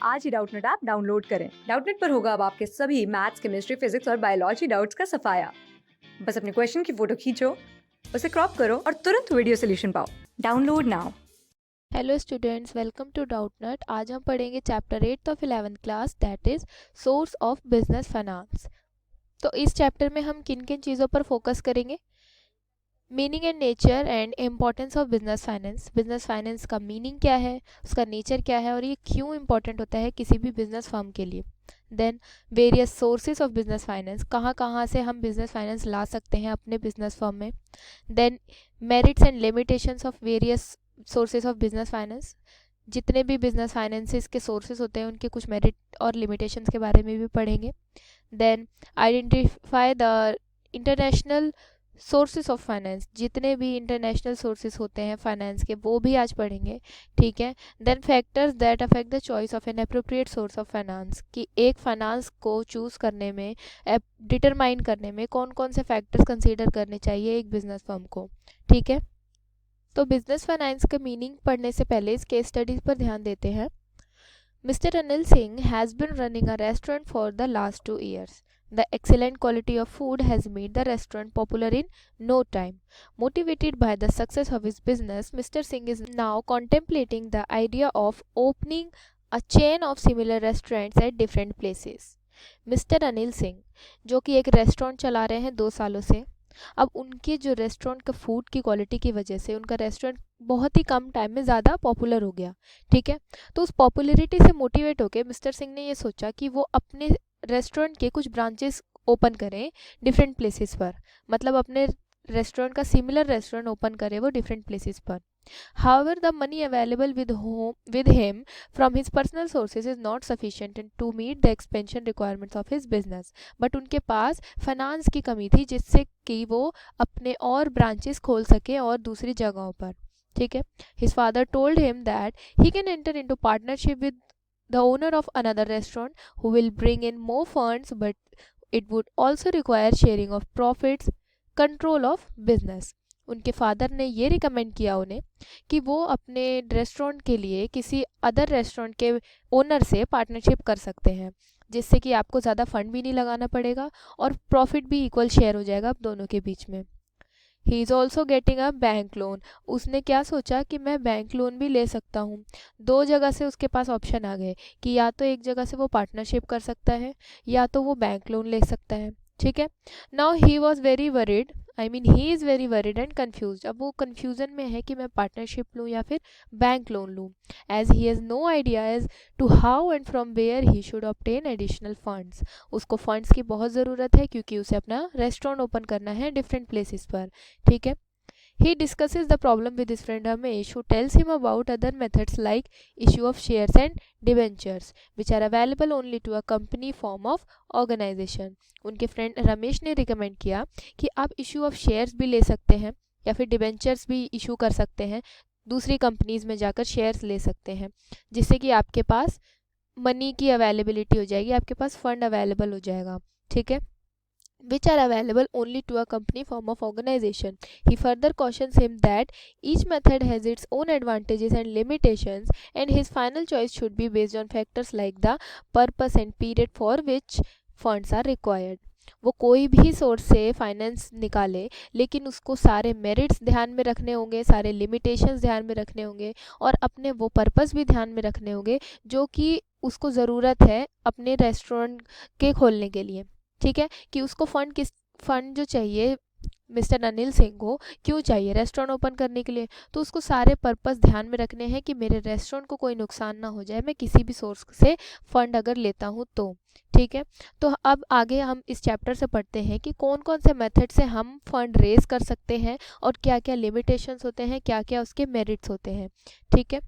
आज ही Doubtnut app download करें। Doubtnut पर होगा अब आपके सभी मैथ्स, केमिस्ट्री, फिजिक्स और बायोलॉजी डाउट्स का सफाया। बस अपने क्वेश्चन की फोटो खींचो, उसे क्रॉप करो और तुरंत वीडियो सोल्यूशन पाओ। Download now. Hello students, welcome to Doubtnut. आज हम पढ़ेंगे chapter 8 of 11th class, that is source of business finance. तो इस चैप्टर में हम किन किन चीज़ों पर फोकस करेंगे? Meaning and nature and importance of business finance. Business finance का मीनिंग क्या है, उसका नेचर क्या है और ये क्यों इम्पॉर्टेंट होता है किसी भी बिजनेस फर्म के लिए। Then various sources of business finance, कहाँ कहाँ से हम बिजनेस फाइनेंस ला सकते हैं अपने बिजनेस फर्म में। Then merits and limitations of various sources of business finance. जितने भी बिजनेस फाइनेंसिस के सोर्सेज होते हैं उनके कुछ मेरिट और लिमिटेशंस के बारे में भी पढ़ेंगे। Then identify the international sources of finance, जितने भी इंटरनेशनल सोर्सेज होते हैं फाइनेंस के वो भी आज पढ़ेंगे, ठीक है। Then factors that affect the choice of an appropriate source of finance, कि एक फाइनेंस को चूज़ करने में, डिटरमाइन करने में कौन कौन से फैक्टर्स कंसीडर करने चाहिए एक बिजनेस फर्म को, ठीक है। तो बिजनेस फाइनेंस का मीनिंग पढ़ने से पहले इस केस स्टडीज पर ध्यान देते हैं। Mr. Anil Singh has been running a restaurant for the last 2 years. The excellent quality of food has made the restaurant popular in no time. Motivated by the success of his business, Mr. Singh is now contemplating the idea of opening a chain of similar restaurants at different places. Mister Anil Singh, जो कि एक restaurant चला रहे हैं 2 सालों से, अब उनके जो रेस्टोरेंट का फूड की क्वालिटी की वजह से उनका रेस्टोरेंट बहुत ही कम टाइम में ज़्यादा पॉपुलर हो गया, ठीक है। तो उस पॉपुलैरिटी से मोटिवेट होकर मिस्टर सिंह ने ये सोचा कि वो अपने रेस्टोरेंट के कुछ ब्रांचेस ओपन करें डिफरेंट प्लेसेस पर, मतलब अपने रेस्टोरेंट का सिमिलर रेस्टोरेंट ओपन करें वो डिफरेंट प्लेसेस पर। However, the money available with him from his personal sources is not sufficient to meet the expansion requirements of his business. But उनके पास finance की कमी थी जिससे कि वो अपने और ब्रांचेस खोल सके और दूसरी जगहों पर, ठीक है। His father told him that he can enter into partnership with the owner of another restaurant who will bring in more funds, but it would also require sharing of profits, control of business. उनके father ने ये recommend किया उन्हें कि वो अपने restaurant के लिए किसी अदर रेस्टोरेंट के ओनर से पार्टनरशिप कर सकते हैं, जिससे कि आपको ज़्यादा फंड भी नहीं लगाना पड़ेगा और प्रॉफिट भी इक्वल शेयर हो जाएगा आप दोनों के बीच में। He is also getting a bank loan. उसने क्या सोचा कि मैं बैंक लोन भी ले सकता हूँ। 2 जगह से उसके पास ऑप्शन आ गए कि या तो एक जगह से वो पार्टनरशिप कर सकता है या तो वो बैंक लोन ले सकता है, ठीक है। Now he was very worried, he is very worried and confuse. अब वो कन्फ्यूज़न में है कि मैं पार्टनरशिप लूँ या फिर बैंक लोन लूँ, as he has no idea as to how and from where he should obtain additional funds. उसको फंड्स की बहुत ज़रूरत है क्योंकि उसे अपना रेस्टोरेंट ओपन करना है डिफरेंट प्लेसेस पर, ठीक है। He discusses the problem with his friend Ramesh, who tells him about other methods like issue of shares and debentures, which are available only to a company form of organization. उनके friend Ramesh ने recommend किया कि आप issue of shares भी ले सकते हैं या फिर डिबेंचर्स भी इशू कर सकते हैं, दूसरी कंपनीज में जाकर शेयर्स ले सकते हैं, जिससे कि आपके पास मनी की अवेलेबिलिटी हो जाएगी, आपके पास फंड अवेलेबल हो जाएगा, ठीक है, which are available only to a company form of organization. He further cautions him that each method has its own advantages and limitations, and his final choice should be based on factors like the purpose and period for which funds are required. वो कोई भी source से finance निकाले लेकिन उसको सारे merits ध्यान में रखने होंगे, सारे लिमिटेशंस ध्यान में रखने होंगे और अपने वो पर्पस भी ध्यान में रखने होंगे जो कि उसको ज़रूरत है अपने रेस्टोरेंट के खोलने के लिए, ठीक है। कि उसको फंड जो चाहिए मिस्टर अनिल सिंह को क्यों चाहिए रेस्टोरेंट ओपन करने के लिए, तो उसको सारे पर्पस ध्यान में रखने हैं कि मेरे रेस्टोरेंट को कोई नुकसान ना हो जाए मैं किसी भी सोर्स से फंड अगर लेता हूँ तो, ठीक है। तो अब आगे हम इस चैप्टर से पढ़ते हैं कि कौन कौन से मेथड से हम फंड रेज कर सकते हैं और क्या क्या लिमिटेशंस होते हैं, क्या क्या उसके मेरिट्स होते हैं, ठीक है।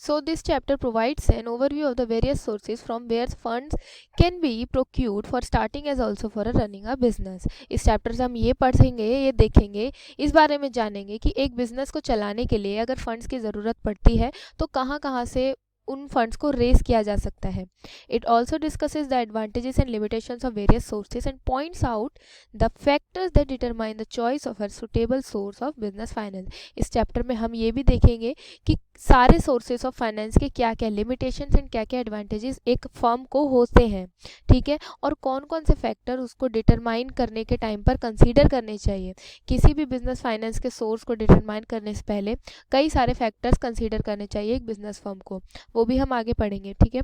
So this chapter provides an overview of the various sources from where funds can be procured for starting as also for running a business. इस चैप्टर से हम ये पढ़ेंगे, ये देखेंगे, इस बारे में जानेंगे कि एक बिजनेस को चलाने के लिए अगर फंड्स की ज़रूरत पड़ती है तो कहाँ कहाँ से उन फंड्स को रेज किया जा सकता है। It also discusses the advantages and limitations of various sources and points out the factors that determine the choice of a suitable source of business finance. इस चैप्टर में हम ये भी देखेंगे कि सारे सोर्सेज ऑफ फाइनेंस के क्या क्या लिमिटेशंस एंड क्या क्या एडवांटेजेस एक फर्म को होते हैं, ठीक है, और कौन कौन से फैक्टर उसको डिटरमाइन करने के टाइम पर कंसीडर करने चाहिए। किसी भी बिजनेस फाइनेंस के सोर्स को डिटरमाइन करने से पहले कई सारे फैक्टर्स कंसीडर करने चाहिए एक बिजनेस फर्म को, वो भी हम आगे पढ़ेंगे, ठीक है।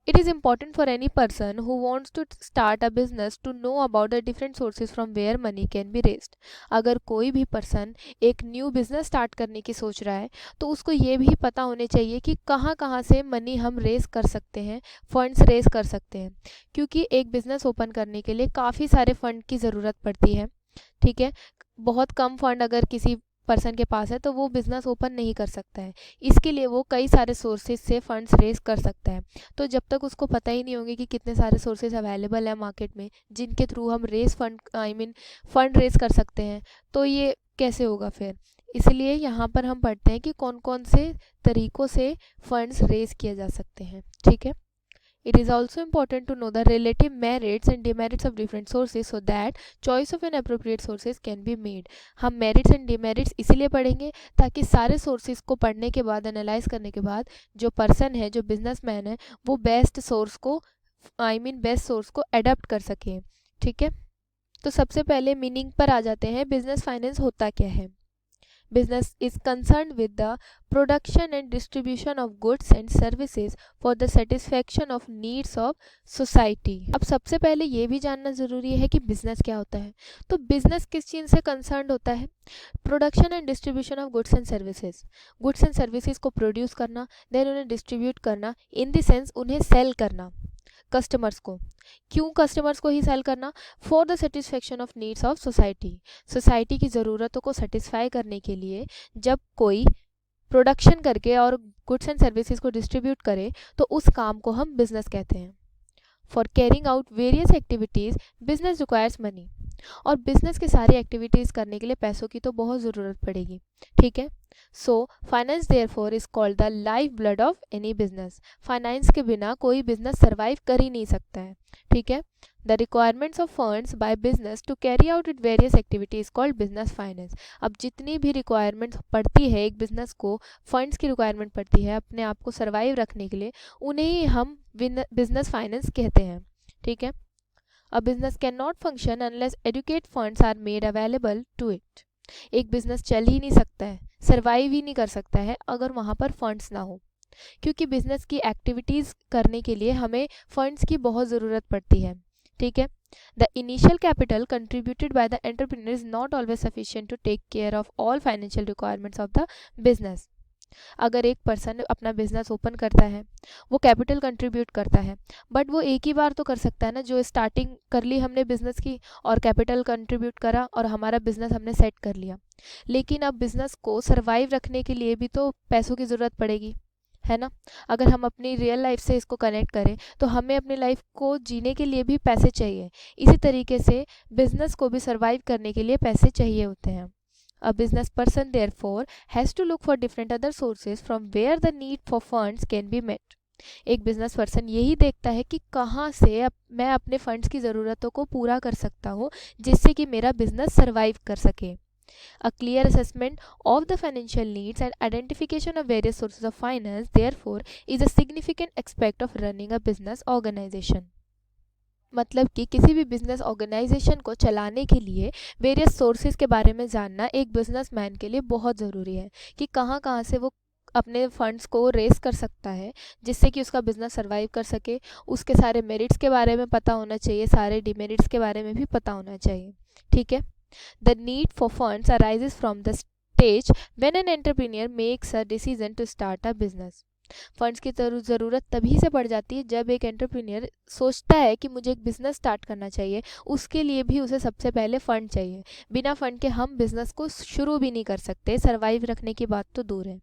It is important for any person who wants to start a business to know about the different sources from where money can be raised. अगर कोई भी पर्सन एक न्यू बिजनेस स्टार्ट करने की सोच रहा है तो उसको ये भी पता होने चाहिए कि कहाँ कहाँ से मनी हम रेज कर सकते हैं, फंड्स रेज कर सकते हैं, क्योंकि एक बिजनेस ओपन करने के लिए काफ़ी सारे फंड की ज़रूरत पड़ती है, ठीक है। बहुत कम फंड अगर किसी पर्सन के पास है तो वो बिज़नेस ओपन नहीं कर सकता है, इसके लिए वो कई सारे सोर्सेज से फंड्स रेज कर सकता है। तो जब तक उसको पता ही नहीं होंगे कि कितने सारे सोर्सेज अवेलेबल है मार्केट में जिनके थ्रू हम फंड रेज कर सकते हैं, तो ये कैसे होगा फिर। इसलिए यहाँ पर हम पढ़ते हैं कि कौन कौन से तरीक़ों से फंड्स रेज किए जा सकते हैं, ठीक है। It is also important to know the relative merits and demerits of different sources so that choice of an appropriate sources can be made. हम merits and demerits इसीलिए पढ़ेंगे ताकि सारे sources को पढ़ने के बाद, analyze करने के बाद जो person है, जो businessman है, वो best source को adopt कर सके, ठीक है। तो सबसे पहले मीनिंग पर आ जाते हैं। बिजनेस फाइनेंस होता क्या है। Business is concerned with the production and distribution of goods and services for the satisfaction of needs of society. अब सबसे पहले ये भी जानना ज़रूरी है कि बिजनेस क्या होता है। तो बिजनेस किस चीज़ से कंसर्न होता है। Production and distribution of goods and services, goods and services को प्रोड्यूस करना, देन उन्हें डिस्ट्रीब्यूट करना, इन द सेंस उन्हें सेल करना कस्टमर्स को। क्यों कस्टमर्स को ही सेल करना। For the satisfaction of needs of society की ज़रूरतों को सेटिस्फाई करने के लिए जब कोई प्रोडक्शन करके और गुड्स एंड सर्विसेज को डिस्ट्रीब्यूट करे तो उस काम को हम बिजनेस कहते हैं। For carrying out various activities business requires money, और बिजनेस की सारी एक्टिविटीज़ करने के लिए पैसों की तो बहुत ज़रूरत पड़ेगी, ठीक है। So finance therefore is called the life blood of any business. Finance के बिना कोई बिजनेस सर्वाइव कर ही नहीं सकता है, ठीक है। The requirements of funds by business to carry out it various activities called business finance. अब जितनी भी रिक्वायरमेंट्स पड़ती है एक बिजनेस को, फंड्स की रिक्वायरमेंट पड़ती है अपने आप को सर्वाइव रखने के लिए, उन्हें ही हम बिजनेस फाइनेंस कहते हैं, ठीक है। A business cannot function unless adequate funds are made available to it. एक बिजनेस चल ही नहीं सकता है, सर्वाइव ही नहीं कर सकता है अगर वहाँ पर फंड्स ना हो, क्योंकि बिजनेस की एक्टिविटीज़ करने के लिए हमें फंड्स की बहुत ज़रूरत पड़ती है, ठीक है। The initial capital contributed by the entrepreneur is not always sufficient to take care of all financial requirements of the business. अगर एक पर्सन अपना बिजनेस ओपन करता है, वो कैपिटल कंट्रीब्यूट करता है, बट वो एक ही बार तो कर सकता है ना, जो स्टार्टिंग कर ली हमने बिजनेस की और कैपिटल कंट्रीब्यूट करा और हमारा बिजनेस हमने सेट कर लिया। लेकिन अब बिजनेस को सर्वाइव रखने के लिए भी तो पैसों की ज़रूरत पड़ेगी, है ना। अगर हम अपनी रियल लाइफ से इसको कनेक्ट करें तो हमें अपनी लाइफ को जीने के लिए भी पैसे चाहिए। इसी तरीके से बिजनेस को भी सर्वाइव करने के लिए पैसे चाहिए होते हैं। A business person therefore has to look for different other sources from where the need for funds can be met. एक बिजनेस पर्सन यही देखता है कि कहाँ से मैं अपने फंड्स की ज़रूरतों को पूरा कर सकता हूँ जिससे कि मेरा बिजनेस सर्वाइव कर सके। A clear assessment of the financial needs and identification of various sources of finance therefore is a significant aspect of running a business organization. मतलब कि किसी भी बिजनेस ऑर्गेनाइजेशन को चलाने के लिए वेरियस सोर्सेज के बारे में जानना एक बिजनेसमैन के लिए बहुत ज़रूरी है कि कहाँ कहाँ से वो अपने फंड्स को रेस कर सकता है जिससे कि उसका बिजनेस सर्वाइव कर सके। उसके सारे मेरिट्स के बारे में पता होना चाहिए, सारे डिमेरिट्स के बारे में भी पता होना चाहिए, ठीक है। The need for funds arises from the stage when an entrepreneur makes a decision to start a business. Funds की ज़रूरत तभी से पड़ जाती है जब एक एंटरप्रेन्योर सोचता है कि मुझे एक बिज़नेस स्टार्ट करना चाहिए। उसके लिए भी उसे सबसे पहले फ़ंड चाहिए। बिना फ़ंड के हम बिज़नेस को शुरू भी नहीं कर सकते, सर्वाइव रखने की बात तो दूर है,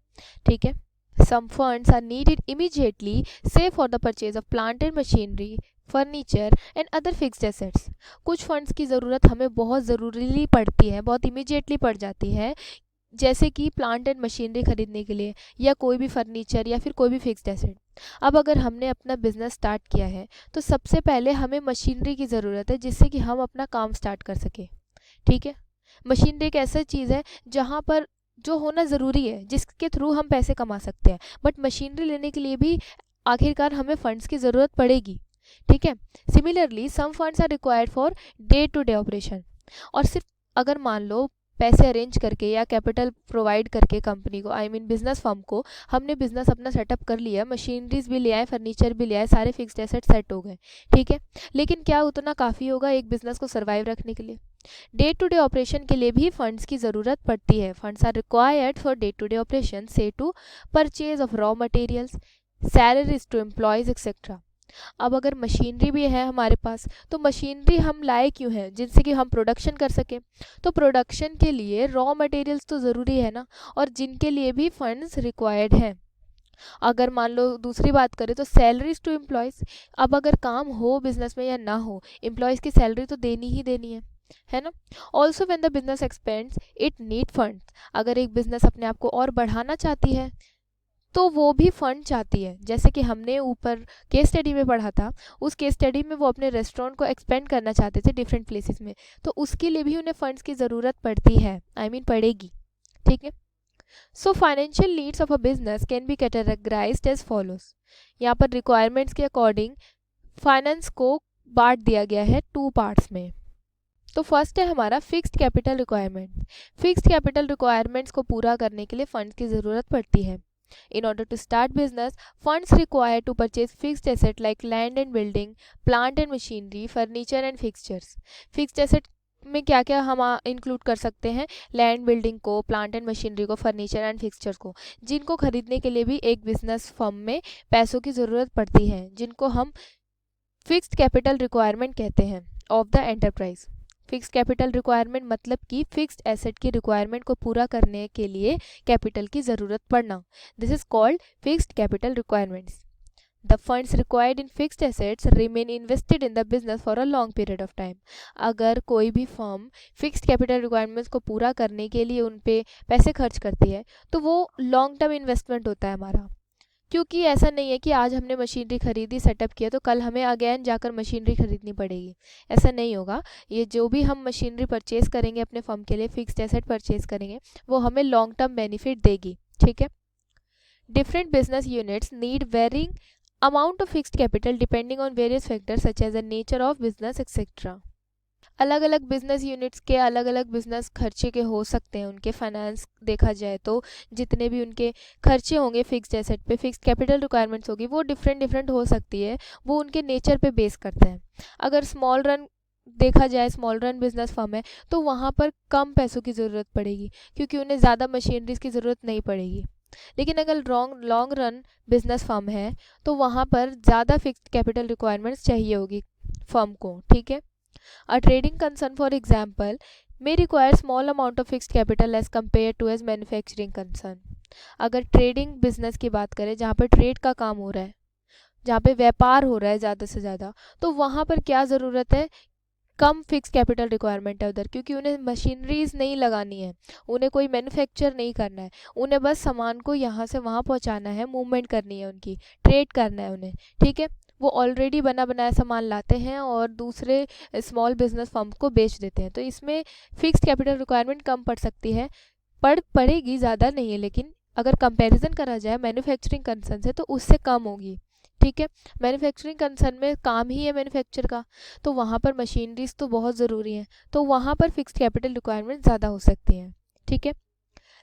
ठीक है। Some funds are needed immediately से for the purchase of plant and machinery, furniture and other fixed assets. कुछ फंड्स की ज़रूरत हमें बहुत ज़रूरी पड़ती है, बहुत इमीडिएटली पड़ जाती है जैसे कि प्लांट एंड मशीनरी खरीदने के लिए, या कोई भी फर्नीचर, या फिर कोई भी फिक्स्ड एसेट। अब अगर हमने अपना बिजनेस स्टार्ट किया है तो सबसे पहले हमें मशीनरी की ज़रूरत है जिससे कि हम अपना काम स्टार्ट कर सकें। ठीक है, मशीनरी एक ऐसा चीज़ है जहाँ पर जो होना ज़रूरी है, जिसके थ्रू हम पैसे कमा सकते हैं, बट मशीनरी लेने के लिए भी आखिरकार हमें फंड्स की ज़रूरत पड़ेगी। ठीक है, similarly some funds are required for day to day operation. और सिर्फ अगर मान लो पैसे अरेंज करके या कैपिटल प्रोवाइड करके कंपनी को, आई मीन बिजनेस फर्म को, हमने बिजनेस अपना सेटअप कर लिया, मशीनरीज भी ले आए, फर्नीचर भी ले आए, सारे फिक्स्ड एसेट सेट हो गए। ठीक है, लेकिन क्या उतना काफ़ी होगा एक बिजनेस को सर्वाइव रखने के लिए? डे टू डे ऑपरेशन के लिए भी फंड्स की ज़रूरत पड़ती है। Funds are required for day to day operation, say to purchase of raw materials, salaries to employees etcetera. अब अगर मशीनरी भी है हमारे पास, तो मशीनरी हम लाए क्यों हैं? जिनसे कि हम प्रोडक्शन कर सकें। तो प्रोडक्शन के लिए रॉ मटेरियल्स तो ज़रूरी है ना, और जिनके लिए भी फंड्स रिक्वायर्ड हैं। अगर मान लो दूसरी बात करें तो सैलरीज टू एम्प्लॉयज़। अब अगर काम हो बिजनेस में या ना हो, एम्प्लॉयज़ की सैलरी तो देनी ही देनी है ना। Also when the business expends it need funds. अगर एक बिजनेस अपने आप को और बढ़ाना चाहती है तो वो भी फंड चाहती है। जैसे कि हमने ऊपर केस स्टडी में पढ़ा था, उस केस स्टडी में वो अपने रेस्टोरेंट को एक्सपेंड करना चाहते थे डिफरेंट प्लेसेस में, तो उसके लिए भी उन्हें फंड्स की ज़रूरत पड़ती है, आई मीन पड़ेगी। ठीक है, so financial needs of a business can be categorized as follows. यहाँ पर रिक्वायरमेंट्स के अकॉर्डिंग फाइनेंस को बांट दिया गया है 2 पार्ट्स में। तो फर्स्ट है हमारा fixed capital requirement. Fixed capital requirements को पूरा करने के लिए फंड्स की ज़रूरत पड़ती है। In order to start business, funds required to purchase fixed asset like land and building, plant and machinery, furniture and fixtures. Fixed asset में क्या क्या हम इंक्लूड कर सकते हैं? लैंड बिल्डिंग को, प्लांट एंड मशीनरी को, फर्नीचर एंड फिक्सचर्स को, जिनको खरीदने के लिए भी एक बिजनेस फर्म में पैसों की ज़रूरत पड़ती है, जिनको हम फिक्स्ड कैपिटल रिक्वायरमेंट कहते हैं of the enterprise. Fixed capital requirement मतलब कि फिक्स्ड एसेट की रिक्वायरमेंट को पूरा करने के लिए कैपिटल की ज़रूरत पड़ना। This is called fixed capital requirements. The funds required in fixed assets remain invested in the business for a long period of time. अगर कोई भी फर्म फिक्स्ड कैपिटल रिक्वायरमेंट्स को पूरा करने के लिए उन पे पैसे खर्च करती है तो वो लॉन्ग टर्म इन्वेस्टमेंट होता है हमारा। क्योंकि ऐसा नहीं है कि आज हमने मशीनरी खरीदी, सेटअप किया, तो कल हमें अगेन जाकर मशीनरी खरीदनी पड़ेगी, ऐसा नहीं होगा। ये जो भी हम मशीनरी परचेज़ करेंगे अपने फर्म के लिए, फिक्स्ड एसेट परचेज़ करेंगे, वो हमें लॉन्ग टर्म बेनिफिट देगी। ठीक है, different business units need varying amount of fixed capital depending on various factors such as the nature of business etcetera. अलग अलग बिजनेस यूनिट्स के अलग अलग बिजनेस खर्चे के हो सकते हैं। उनके फाइनेंस देखा जाए तो जितने भी उनके खर्चे होंगे फिक्स्ड एसेट पे, फिक्स्ड कैपिटल रिक्वायरमेंट्स होगी, वो डिफरेंट हो सकती है, वो उनके नेचर पे बेस करते हैं। अगर स्मॉल रन देखा जाए, स्मॉल रन बिजनेस फर्म है, तो वहाँ पर कम पैसों की ज़रूरत पड़ेगी क्योंकि उन्हें ज़्यादा मशीनरीज की ज़रूरत नहीं पड़ेगी। लेकिन अगर लॉन्ग रन बिजनेस फर्म है तो वहाँ पर ज़्यादा फिक्स्ड कैपिटल रिक्वायरमेंट्स चाहिए होगी फर्म को। ठीक है, A trading concern, for example, may require small amount of fixed capital as compared to as manufacturing concern. अगर ट्रेडिंग बिजनेस की बात करें, जहाँ पर ट्रेड का काम हो रहा है, जहाँ पे व्यापार हो रहा है ज़्यादा से ज़्यादा, तो वहाँ पर क्या ज़रूरत है? कम फिक्स कैपिटल रिक्वायरमेंट है उधर, क्योंकि उन्हें मशीनरीज नहीं लगानी है, उन्हें कोई मैन्युफैक्चर नहीं करना है, उन्हें बस सामान को यहाँ से वहाँ पहुँचाना है, मूवमेंट करनी है, उनकी ट्रेड करना है उन्हें। ठीक है, वो ऑलरेडी बना बनाया सामान लाते हैं और दूसरे स्मॉल बिजनेस फर्म को बेच देते हैं, तो इसमें फिक्स्ड कैपिटल रिक्वायरमेंट कम पड़ सकती है, पड़ेगी, ज़्यादा नहीं है, लेकिन अगर कंपैरिजन करा जाए मैन्युफैक्चरिंग कंसर्न से तो उससे कम होगी। ठीक है, मैन्युफैक्चरिंग कंसर्न में काम ही है मैन्युफैक्चर का, तो वहाँ पर मशीनरीज तो बहुत ज़रूरी हैं, तो वहाँ पर फिक्स्ड कैपिटल रिक्वायरमेंट ज़्यादा हो सकती हैं। ठीक है,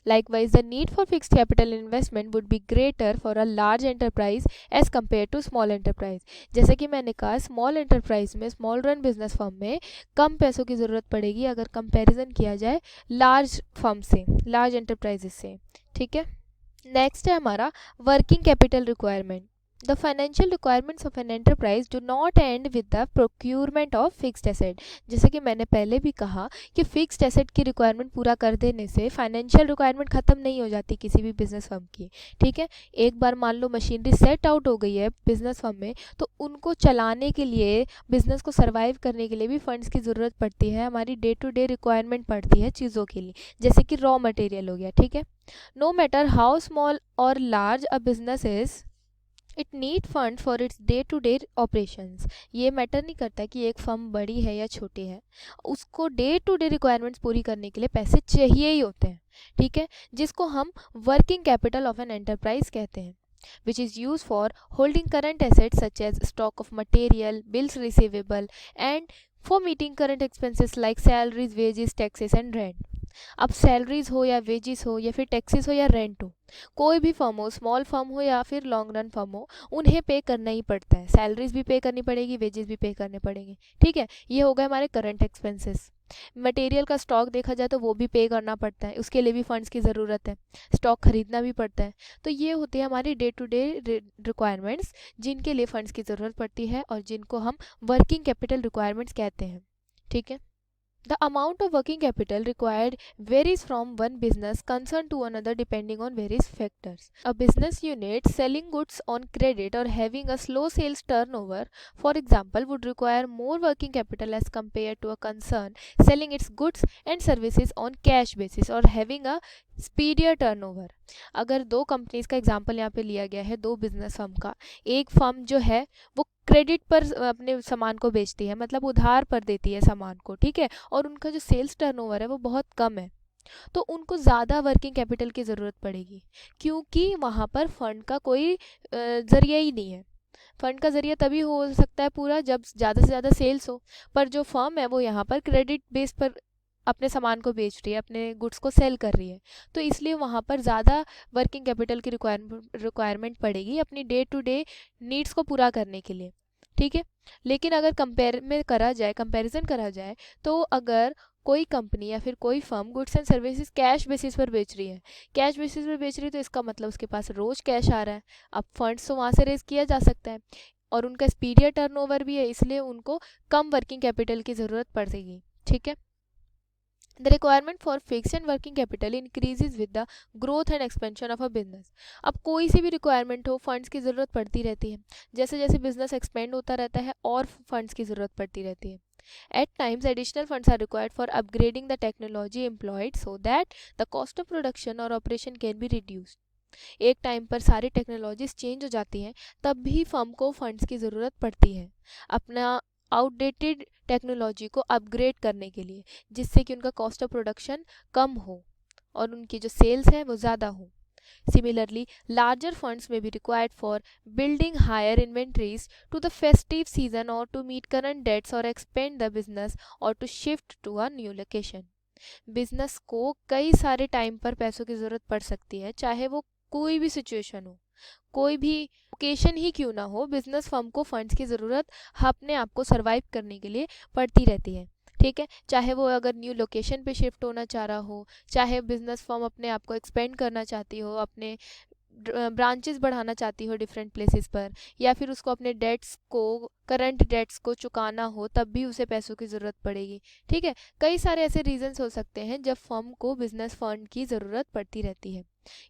Likewise, the need for fixed capital investment would be greater for a large enterprise as compared to small enterprise. जैसे कि मैंने कहा, स्मॉल एंटरप्राइज में, स्मॉल रन बिजनेस फर्म में कम पैसों की ज़रूरत पड़ेगी अगर कंपैरिजन किया जाए लार्ज फर्म से, लार्ज एंटरप्राइजेस से। ठीक है, नेक्स्ट है हमारा working capital requirement. The financial requirements of an enterprise do not end with the procurement of fixed asset. जैसे कि मैंने पहले भी कहा कि फिक्स्ड एसेट की रिक्वायरमेंट पूरा कर देने से फाइनेंशियल रिक्वायरमेंट ख़त्म नहीं हो जाती किसी भी बिजनेस फर्म की, ठीक है। एक बार मान लो मशीनरी सेट आउट हो गई है बिजनेस फर्म में, तो उनको चलाने के लिए, बिजनेस को सर्वाइव करने के लिए भी फंड्स की ज़रूरत पड़ती है, हमारी डे टू डे रिक्वायरमेंट पड़ती है चीज़ों के लिए, जैसे कि रॉ मटेरियल हो गया, ठीक है। नो मैटर हाउ स्मॉल और large a business is, it need fund for its day to day operations. ये मैटर नहीं करता कि एक फर्म बड़ी है या छोटी है, उसको डे टू डे रिक्वायरमेंट्स पूरी करने के लिए पैसे चाहिए ही होते हैं, ठीक है, जिसको हम working capital of an enterprise कहते हैं, which is used for holding current assets such as stock of material, bills receivable, and for meeting current expenses like salaries, wages, taxes and rent. अब सैलरीज हो या wages हो या फिर taxes हो या रेंट हो, कोई भी फर्म हो, स्मॉल फर्म हो या फिर लॉन्ग रन फर्म हो, उन्हें पे करना ही पड़ता है। सैलरीज भी पे करनी पड़ेगी, वेजेस भी पे करने पड़ेंगे, ठीक है। ये हो गए हमारे करंट एक्सपेंसेस। मटेरियल का स्टॉक देखा जाए तो वो भी पे करना पड़ता है, उसके लिए भी फंड्स की ज़रूरत है, स्टॉक खरीदना भी पड़ता है। तो ये होती है हमारी डे टू डे रिक्वायरमेंट्स, जिनके लिए फंड्स की ज़रूरत पड़ती है और जिनको हम वर्किंग कैपिटल रिक्वायरमेंट्स कहते हैं, ठीक है। The amount of working capital required varies from one business concern to another depending on various factors. A business unit selling goods on credit or having a slow sales turnover, for example, would require more working capital as compared to a concern selling its goods and services on cash basis or having a speedier turnover. अगर दो companies का example यहाँ पे लिया गया है, दो business firm का, एक फर्म जो है वो क्रेडिट पर अपने सामान को बेचती है, मतलब उधार पर देती है सामान को, ठीक है, और उनका जो सेल्स टर्नओवर है वो बहुत कम है, तो उनको ज़्यादा वर्किंग कैपिटल की ज़रूरत पड़ेगी, क्योंकि वहाँ पर फंड का कोई ज़रिया ही नहीं है। फंड का ज़रिया तभी हो सकता है पूरा जब ज़्यादा से ज़्यादा सेल्स हो, पर जो फर्म है वो यहाँ पर क्रेडिट बेस पर अपने सामान को बेच रही है, अपने गुड्स को सेल कर रही है, तो इसलिए वहाँ पर ज़्यादा वर्किंग कैपिटल की रिक्वायरमेंट पड़ेगी अपनी डे टू डे नीड्स को पूरा करने के लिए, ठीक है। लेकिन अगर कंपैरिजन करा जाए तो अगर कोई कंपनी या फिर कोई firm goods and services cash basis पर बेच रही है, तो इसका मतलब उसके पास रोज कैश आ रहा है, अब फंड्स तो वहाँ से रेज किया जा सकता है, और उनका स्पीडियर टर्नओवर भी है, इसलिए उनको कम वर्किंग कैपिटल की ज़रूरत पड़ेगी, ठीक है। The requirement for fixed and working capital increases with the growth and expansion of a business. अब कोई सी भी रिक्वायरमेंट हो, फंड्स की ज़रूरत पड़ती रहती है, जैसे जैसे बिजनेस एक्सपेंड होता रहता है और फंड्स की ज़रूरत पड़ती रहती है। At times, additional funds are required for upgrading the technology employed so that the cost of production or operation can be reduced. एक टाइम पर सारी टेक्नोलॉजीज चेंज हो जाती हैं, तब भी फर्म को फंड्स की ज़रूरत पड़ती है अपना आउटडेटेड टेक्नोलॉजी को अपग्रेड करने के लिए, जिससे कि उनका कॉस्ट ऑफ प्रोडक्शन कम हो और उनकी जो सेल्स है वो ज़्यादा हो। Similarly, larger funds may be required for building higher inventories to the festive season or to meet current debts or expand the business or to shift to a new location. Business को कई सारे time पर पैसों की ज़रूरत पड़ सकती है, चाहे वो कोई भी सिचुएशन हो, कोई भी ओकेशन ही क्यों ना हो, बिजनेस फर्म को फंड्स की ज़रूरत अपने आप को सर्वाइव करने के लिए पड़ती रहती है, ठीक है। चाहे वो अगर न्यू लोकेशन पे शिफ्ट होना चाह रहा हो, चाहे बिजनेस फर्म अपने आप को एक्सपेंड करना चाहती हो, अपने ब्रांचेस बढ़ाना चाहती हो डिफरेंट प्लेसेस पर, या फिर उसको अपने डेट्स को, करंट डेट्स को चुकाना हो, तब भी उसे पैसों की ज़रूरत पड़ेगी, ठीक है। कई सारे ऐसे रीजंस हो सकते हैं जब फर्म को बिजनेस फंड की ज़रूरत पड़ती रहती है।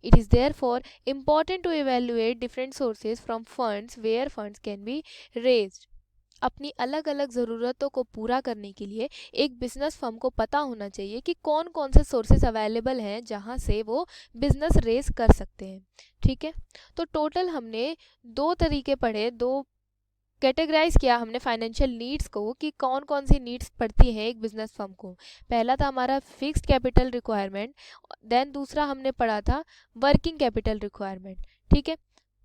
It is therefore important to evaluate different sources from funds where funds can be raised. अपनी अलग अलग ज़रूरतों को पूरा करने के लिए एक बिजनेस फर्म को पता होना चाहिए कि कौन कौन से सोर्सेज अवेलेबल हैं जहां से वो बिजनेस रेस कर सकते हैं, ठीक है। तो टोटल हमने दो तरीके पढ़े, दो कैटेगराइज किया हमने फाइनेंशियल नीड्स को कि कौन कौन सी नीड्स पड़ती हैं एक बिजनेस फर्म को। पहला था हमारा फिक्स्ड कैपिटल रिक्वायरमेंट, देन दूसरा हमने पढ़ा था वर्किंग कैपिटल रिक्वायरमेंट, ठीक है।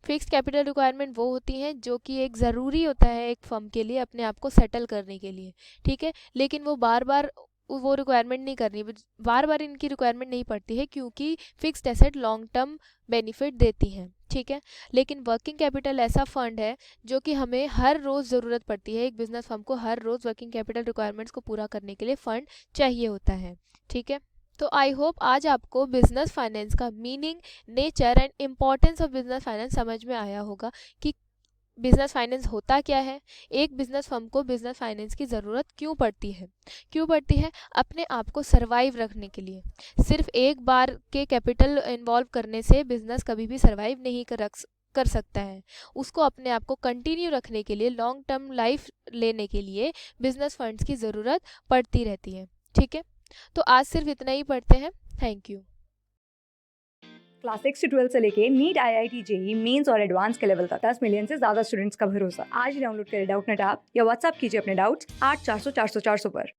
फिक्स्ड कैपिटल रिक्वायरमेंट वो होती हैं जो कि एक ज़रूरी होता है एक फर्म के लिए अपने आप को सेटल करने के लिए, ठीक है, लेकिन वो बार बार वो रिक्वायरमेंट नहीं करनी, बार बार इनकी रिक्वायरमेंट नहीं पड़ती है, क्योंकि fixed asset long term benefit देती हैं, ठीक है। लेकिन वर्किंग कैपिटल ऐसा फंड है जो कि हमें हर रोज़ ज़रूरत पड़ती है, एक बिजनेस फर्म को हर रोज़ वर्किंग कैपिटल रिक्वायरमेंट्स को पूरा करने के लिए फ़ंड चाहिए होता है, ठीक है। तो आई होप आज आपको बिजनेस फाइनेंस का meaning, nature and importance of business finance समझ में आया होगा कि बिजनेस फाइनेंस होता क्या है, एक बिजनेस फर्म को बिजनेस फाइनेंस की ज़रूरत क्यों पड़ती है? अपने आप को सरवाइव रखने के लिए। सिर्फ एक बार के कैपिटल इन्वॉल्व करने से बिजनेस कभी भी सरवाइव नहीं कर सकता है। उसको अपने आप को कंटिन्यू रखने के लिए, लॉन्ग टर्म लाइफ लेने के लिए बिजनेस फंड्स की ज़रूरत पड़ती रहती है। ठीक है, तो आज सिर्फ इतना ही पढ़ते हैं। Thank you. क्लास 6 से 12 से लेके नीट, IIT, जेई मेंस और एडवांस के लेवल तक 10 मिलियन से ज्यादा स्टूडेंट्स का भरोसा। आज ही डाउनलोड करें डाउटनेट ऐप या व्हाट्सएप कीजिए अपने डाउट्स 8400 400 400 पर।